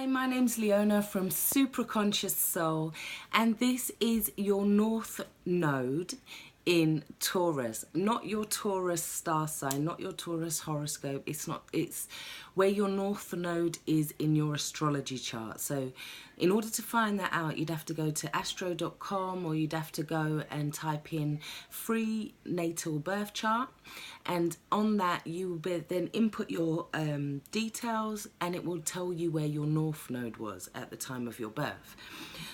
my name's Leona from Supra Conscioussoul, and this is your North Node in Taurus. Not your Taurus star sign, not your Taurus horoscope. It's where your North Node is in your astrology chart. So in order to find that out, you'd have to go to astro.com, or you'd have to go and type in free natal birth chart, and on that you will then input your details, and it will tell you where your North Node was at the time of your birth.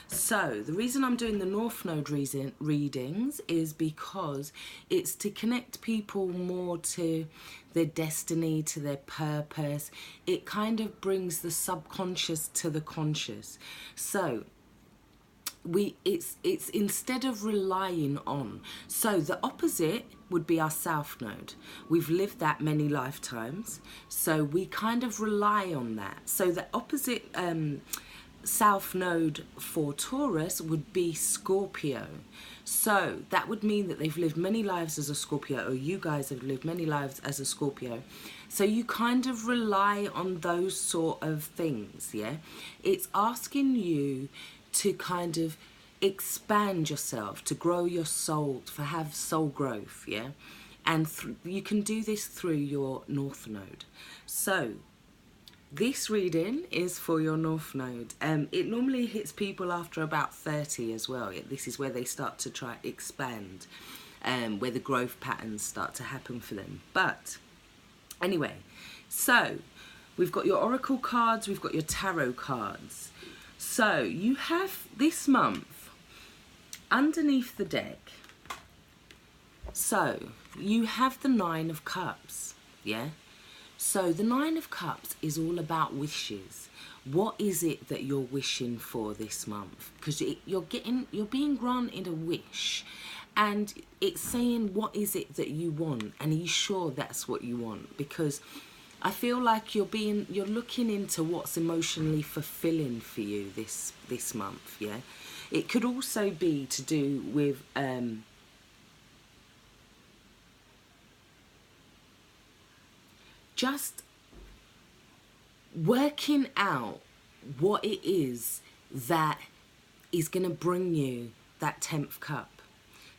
So the reason I'm doing the North Node readings is because it's to connect people more to their destiny, to their purpose. It kind of brings the subconscious to the conscious. So it's instead of relying on, so the opposite would be our South Node. We've lived that many lifetimes, so we kind of rely on that. So the opposite South Node for Taurus would be Scorpio. So that would mean that they've lived many lives as a Scorpio, or you guys have lived many lives as a Scorpio. So you kind of rely on those sort of things, yeah? It's asking you to kind of expand yourself, to grow your soul, to have soul growth, yeah? And you can do this through your North Node. So this reading is for your North Node. It normally hits people after about 30 as well. This is where they start to try expand, where the growth patterns start to happen for them. But anyway, so we've got your oracle cards, we've got your tarot cards. So you have this month underneath the deck. So you have the Nine of Cups, yeah? So the Nine of Cups is all about wishes. What is it that you're wishing for this month? Because you're being granted a wish, and it's saying, what is it that you want? And are you sure that's what you want? Because I feel like you're looking into what's emotionally fulfilling for you this month, yeah? It could also be to do with just working out what it is that is going to bring you that 10th cup.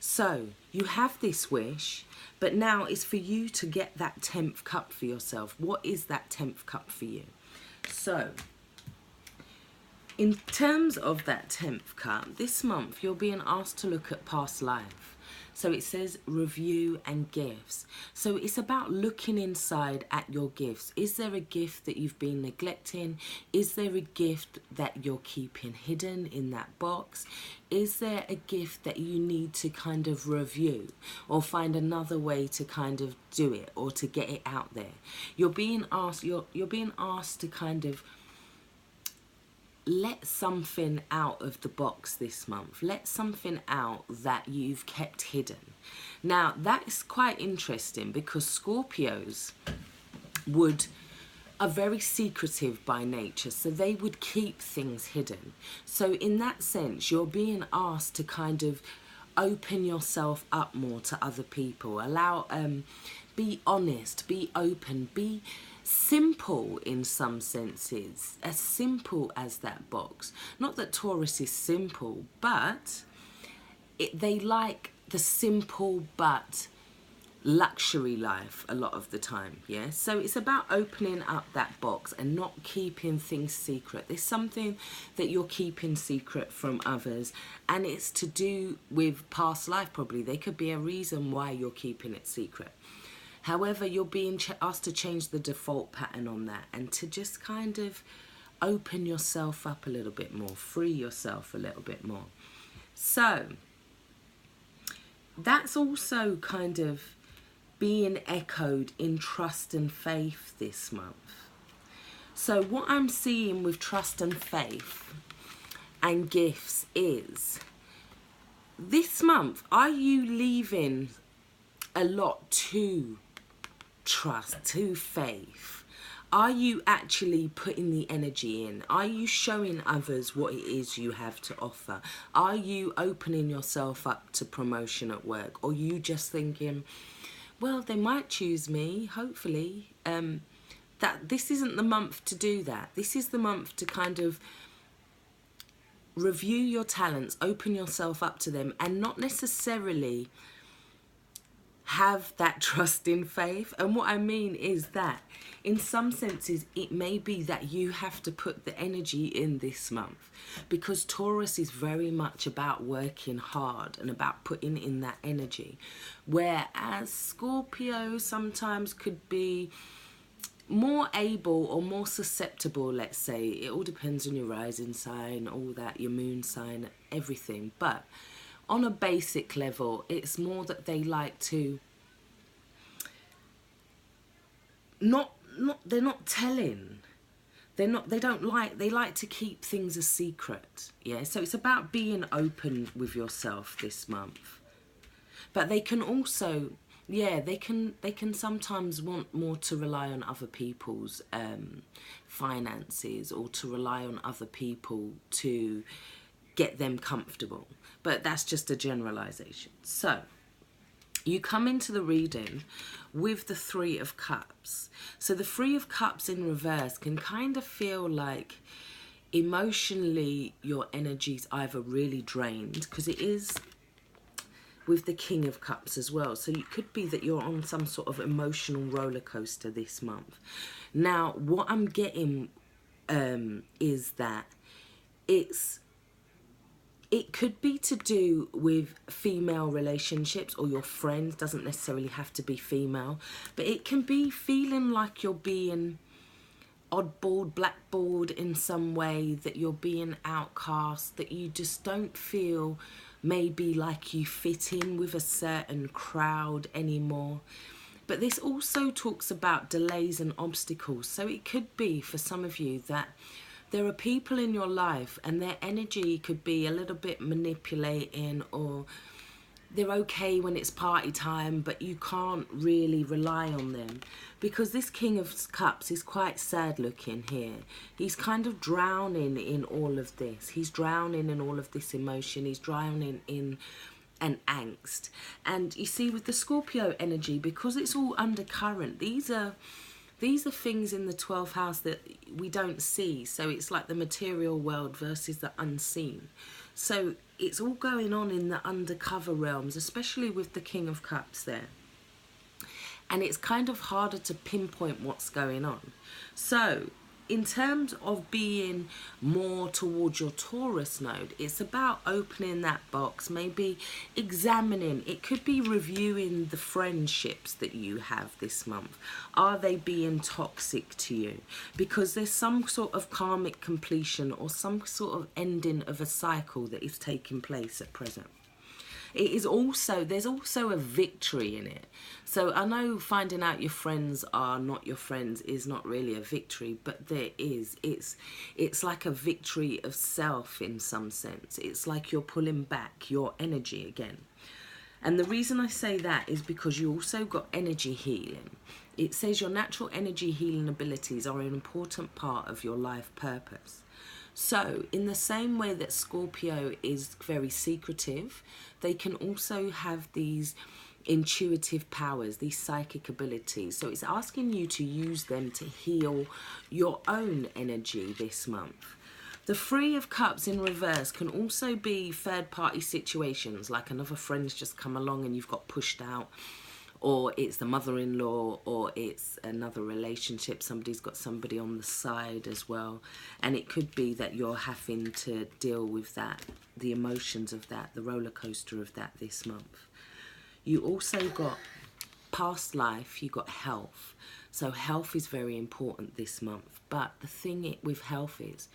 So you have this wish, but now it's for you to get that 10th cup for yourself. What is that 10th cup for you? So in terms of that 10th cup, this month you're being asked to look at past life. So it says review and gifts. So it's about looking inside at your gifts. Is there a gift that you've been neglecting? Is there a gift that you're keeping hidden in that box? Is there a gift that you need to kind of review, or find another way to kind of do it, or to get it out there? You're being asked to kind of let something out of the box this month. Let something out that you've kept hidden. Now, that's quite interesting, because Scorpios are very secretive by nature, so they would keep things hidden. So in that sense, you're being asked to kind of open yourself up more to other people. Be honest, be open, be simple in some senses, as simple as that box. Not that Taurus is simple, but they like the simple but luxury life a lot of the time, yeah? So it's about opening up that box and not keeping things secret. There's something that you're keeping secret from others, and it's to do with past life probably. There could be a reason why you're keeping it secret. However, you're being asked to change the default pattern on that, and to just kind of open yourself up a little bit more, free yourself a little bit more. So that's also kind of being echoed in trust and faith this month. So what I'm seeing with trust and faith and gifts is, this month, are you leaving a lot to trust, to faith? Are you actually putting the energy in? Are you showing others what it is you have to offer? Are you opening yourself up to promotion at work? Or are you just thinking, well, they might choose me, hopefully, that this isn't the month to do that. This is the month to kind of review your talents, open yourself up to them, and not necessarily have that trust in faith. And what I mean is that in some senses it may be that you have to put the energy in this month, because Taurus is very much about working hard and about putting in that energy, whereas Scorpio sometimes could be more able or more susceptible, let's say. It all depends on your rising sign, all that, your moon sign, everything. But on a basic level, it's more that they like to they're not telling. They like to keep things a secret. Yeah, so it's about being open with yourself this month. But they can also, yeah, they can sometimes want more to rely on other people's finances, or to rely on other people to get them comfortable. But that's just a generalization. So you come into the reading with the Three of Cups. So the Three of Cups in reverse can kind of feel like emotionally your energy's either really drained, because it is with the King of Cups as well. So it could be that you're on some sort of emotional roller coaster this month. Now, what I'm getting is that it could be to do with female relationships, or your friends. Doesn't necessarily have to be female, but it can be feeling like you're being oddballed, blackballed in some way, that you're being outcast, that you just don't feel maybe like you fit in with a certain crowd anymore. But this also talks about delays and obstacles. So it could be for some of you that there are people in your life and their energy could be a little bit manipulating, or they're okay when it's party time, but you can't really rely on them, because this King of Cups is quite sad looking here. He's kind of drowning in all of this. He's drowning in all of this emotion. He's drowning in an angst. And you see, with the Scorpio energy, because it's all undercurrent, these are things in the 12th house that we don't see. So it's like the material world versus the unseen. So it's all going on in the undercover realms, especially with the King of Cups there. And it's kind of harder to pinpoint what's going on. So in terms of being more towards your Taurus node, it's about opening that box, maybe examining. It could be reviewing the friendships that you have this month. Are they being toxic to you? Because there's some sort of karmic completion or some sort of ending of a cycle that is taking place at present. It is also, there's also a victory in it. So I know finding out your friends are not your friends is not really a victory, but there is. It's like a victory of self in some sense. It's like you're pulling back your energy again. And the reason I say that is because you also got energy healing. It says your natural energy healing abilities are an important part of your life purpose. So in the same way that Scorpio is very secretive, they can also have these intuitive powers, these psychic abilities. So it's asking you to use them to heal your own energy this month. The Three of Cups in reverse can also be third-party situations, like another friend's just come along and you've got pushed out, or it's the mother-in-law, or it's another relationship. Somebody's got somebody on the side as well. And it could be that you're having to deal with that, the emotions of that, the roller coaster of that this month. You also got past life, you got health. So health is very important this month. But the thing with health is,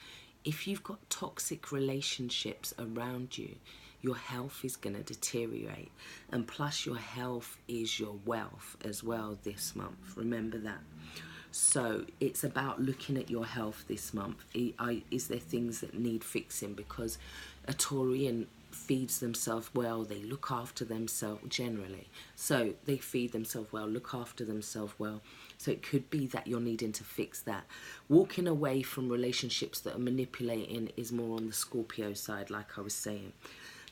if you've got toxic relationships around you, your health is going to deteriorate. And plus your health is your wealth as well this month. Remember that. So it's about looking at your health this month. Is there things that need fixing? Because a Taurian feeds themselves well. They look after themselves generally. So they feed themselves well, look after themselves well. So it could be that you're needing to fix that. Walking away from relationships that are manipulating is more on the Scorpio side, like I was saying.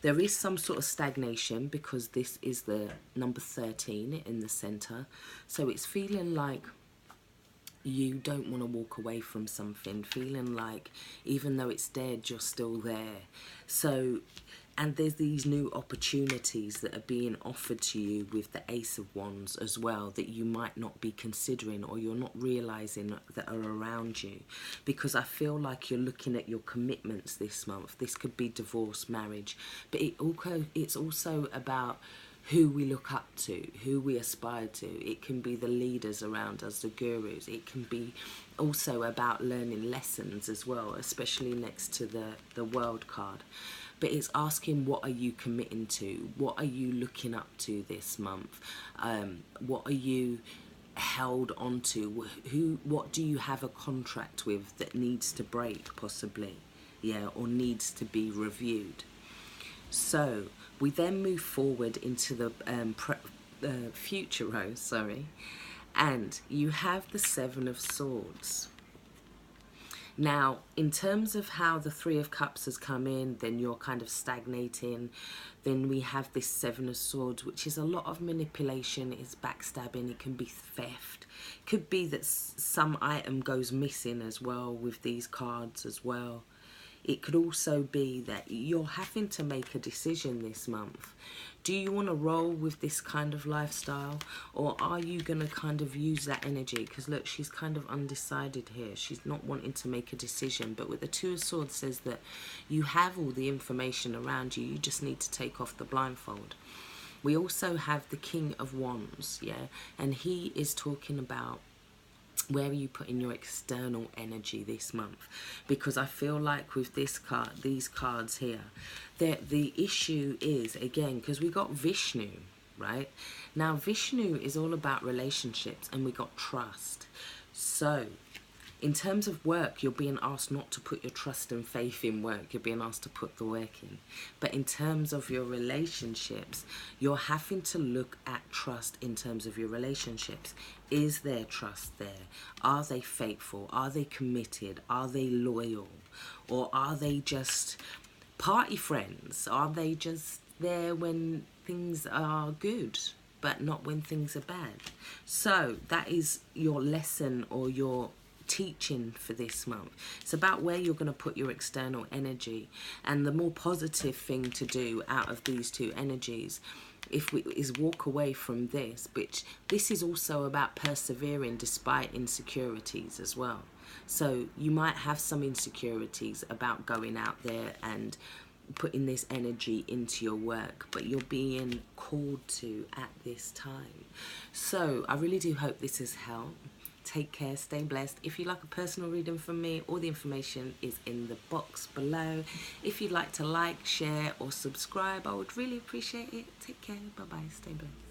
There is some sort of stagnation because this is the number 13 in the center. So it's feeling like you don't want to walk away from something feeling like even though it's dead, you're still there. So, and there's these new opportunities that are being offered to you with the Ace of Wands as well that you might not be considering or you're not realizing that are around you, because I feel like you're looking at your commitments this month. This could be divorce, marriage, but it's also about who we look up to, who we aspire to. It can be the leaders around us, the gurus. It can be also about learning lessons as well, especially next to the World card. But it's asking, what are you committing to? What are you looking up to this month? What are you held onto? What do you have a contract with that needs to break, possibly? Yeah, or needs to be reviewed. So we then move forward into the future row, and you have the Seven of Swords. Now, in terms of how the Three of Cups has come in, then you're kind of stagnating. Then we have this Seven of Swords, which is a lot of manipulation, it's backstabbing, it can be theft. Could be that some item goes missing as well with these cards as well. It could also be that you're having to make a decision this month. Do you want to roll with this kind of lifestyle, or are you going to kind of use that energy? Because look, she's kind of undecided here. She's not wanting to make a decision. But with the Two of Swords says that you have all the information around you. You just need to take off the blindfold. We also have the King of Wands, yeah? And he is talking about where are you putting your external energy this month? Because I feel like with this card, these cards here, the issue is, again, because we got Vishnu, right? Now, Vishnu is all about relationships, and we got trust. So, in terms of work, you're being asked not to put your trust and faith in work. You're being asked to put the work in. But in terms of your relationships, you're having to look at trust in terms of your relationships. Is there trust there? Are they faithful? Are they committed? Are they loyal? Or are they just party friends? Are they just there when things are good, but not when things are bad? So that is your lesson or your teaching for this month. It's about where you're going to put your external energy, and the more positive thing to do out of these two energies is walk away from this, which this is also about persevering despite insecurities as well. So you might have some insecurities about going out there and putting this energy into your work, but you're being called to at this time. So I really do hope this has helped. Take care, stay blessed. If you'd like a personal reading from me, all the information is in the box below. If you'd like to like, share or subscribe, I would really appreciate it. Take care, bye bye, stay blessed.